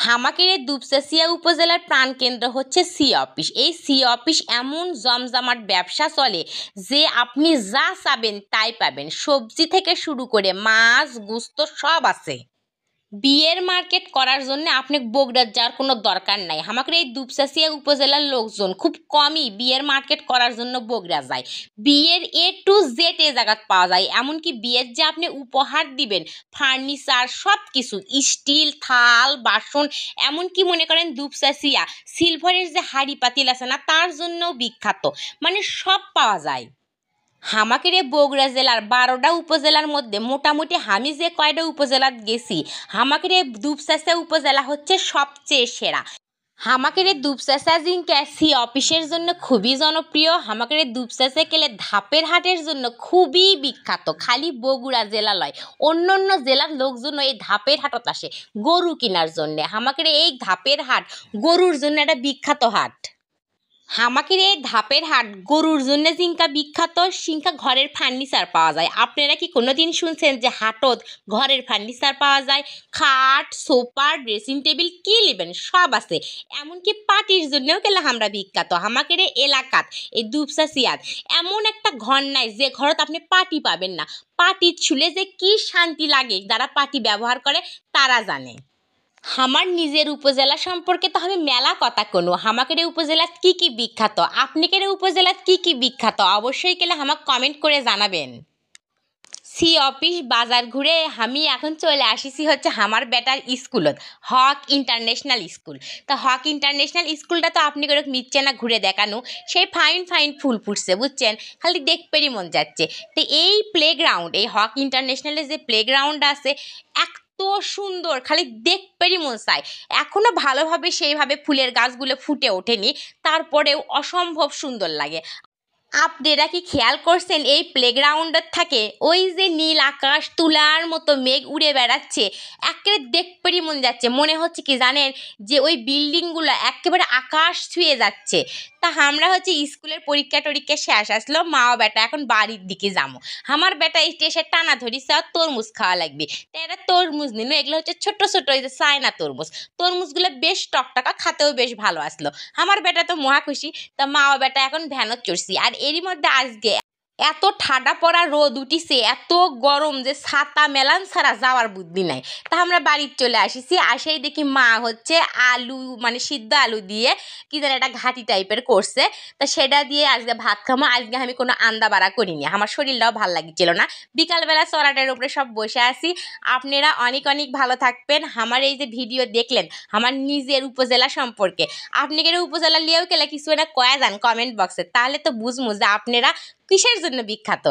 হামাকের দুপচাঁচিয়া উপজেলার প্রাণকেন্দ্র হচ্ছে সি অফিস। এই সি অফিস এমন জমজমাট ব্যবসা চলে যে আপনি যা চাবেন তাই পাবেন। সবজি থেকে শুরু করে মাছ গোস্ত সব আছে। বিয়ের মার্কেট করার জন্য আপনি বগুড়া যাওয়ার কোনো দরকার নাই। আমাদের এই দুপচাঁচিয়া উপজেলার লোকজন খুব কমই বিয়ের মার্কেট করার জন্য বগুড়া যায়। বিয়ের A to Z এই জায়গায় পাওয়া যায়। এমনকি বিয়ের যে আপনি উপহার দিবেন ফার্নিচার সব কিছু স্টিল থাল বাসন, এমনকি মনে করেন দুপচাঁচিয়া সিলভারের যে হাঁড়ি পাতিল আছে না তার জন্যও বিখ্যাত, মানে সব পাওয়া যায়। হামাকের বগুড়া জেলার 12টা উপজেলার মধ্যে মোটামুটি আমি যে কয়টা উপজেলাত গেছি হামাকের দুপচাঁচিয়া উপজেলা হচ্ছে সবচেয়ে সেরা। হামাকের দুপচাঁচিয়া জিঙ্কা সি অফিসের জন্য খুবই জনপ্রিয়। হামাকের দুপচাঁচিয়া গেলে ধাপের হাটের জন্য খুবই বিখ্যাত। খালি বগুড়া জেলা লয়, অন্য অন্য জেলার লোকজন এই ধাপের হাটত আসে গরু কেনার জন্যে। হামাকের এই ধাপের হাট গরুর জন্য একটা বিখ্যাত হাট। হামাকের এই ধাপের হাট গরুর জন্য জিঙ্কা বিখ্যাত। সিঙ্কা ঘরের ফার্নিচার পাওয়া যায়। আপনারা কি কোনোদিন শুনছেন যে হাটত ঘরের ফার্নিচার পাওয়া যায়? খাট সোফা ড্রেসিং টেবিল কি নেবেন সব আছে। এমনকি পার্টির জন্যও গেলে আমরা বিখ্যাত। হামাকের এই এলাকাত এই দুপচাঁচিয়াত এমন একটা ঘর নাই যে ঘরত আপনি পার্টি পাবেন না। পার্টি ছুলে যে কি শান্তি লাগে যারা পার্টি ব্যবহার করে তারা জানে। আমার নিজের উপজেলা সম্পর্কে তো আমি মেলা কথা কোনো। হামাকের উপজেলাত কি কি বিখ্যাত, আপনাদের উপজেলাত কি কি বিখ্যাত অবশ্যই গেলে আমাকে কমেন্ট করে জানাবেন। সি অফিস বাজার ঘুরে আমি এখন চলে আসিছি হচ্ছে আমার বেটার স্কুলত, হক ইন্টারন্যাশনাল স্কুল। তা হক ইন্টারন্যাশনাল স্কুলটা তো আপনি করে মিটছে না ঘুরে দেখানো। সেই ফাইন ফাইন ফুল ফুটছে বুঝছেন, খালি দেখতেই মন যাচ্ছে। তো এই প্লেগ্রাউন্ড, এই হক ইন্টারন্যাশনালের যে প্লেগ্রাউন্ড আছে এত সুন্দর, খালি দেখতেই মন চায়। এখনো ভালোভাবে সেইভাবে ফুলের গাছগুলো ফুটে ওঠেনি, তারপরেও অসম্ভব সুন্দর লাগে। আপনারা কি খেয়াল করছেন এই প্লেগ্রাউন্ডের থাকে ওই যে নীল আকাশ তুলার মতো মেঘ উড়ে বেড়াচ্ছে, একেবারে দেখতেই মন যাচ্ছে। মনে হচ্ছে কি জানেন যে ওই বিল্ডিংগুলো একেবারে আকাশ ছুঁয়ে যাচ্ছে। তা আমরা হচ্ছে স্কুলের পরীক্ষা টরীক্ষা শেষ আসলো, মা ও বেটা এখন বাড়ির দিকে যাবো। আমার বেটা এসে টানা ধরিছে আর তরমুজ খাওয়া লাগবে। তা এরা তরমুজ নিল, এগুলো হচ্ছে ছোট ছোট ওই যে চায়না তরমুজ। তরমুজগুলো বেশ টকটকা, খাতেও বেশ ভালো আসলো। আমার বেটা তো মহা খুশি। তা মা ও বেটা এখন ভ্যানত চড়ছি। আর এরই মধ্যে আজকে এত ঠাডা পড়া রোদ উঠিছে, এত গরম যে ছাতা মেলান ছাড়া যাওয়ার বুদ্ধি নাই। তা আমরা বাড়ির চলে আসিছি। আসেই দেখি মা হচ্ছে আলু মানে সিদ্ধ আলু দিয়ে কি যেন একটা ঘাটি টাইপের করছে। তা সেটা দিয়ে আজকে ভাত খামো। আজকে আমি কোনো আন্দা বাড়া করিনি, আমার শরীরটাও ভালো লাগছিল না। বিকালবেলা চড়াটার উপরে সব বসে আছি। আপনারা অনেক অনেক ভালো থাকবেন। আমার এই যে ভিডিও দেখলেন আমার নিজের উপজেলা সম্পর্কে, আপনাদের উপজেলা লিয়েও গেলে কিছু একটা কয়া যান কমেন্ট বক্সে, তাহলে তো বুঝবো যে আপনারা কিসের জন্য বিখ্যাত।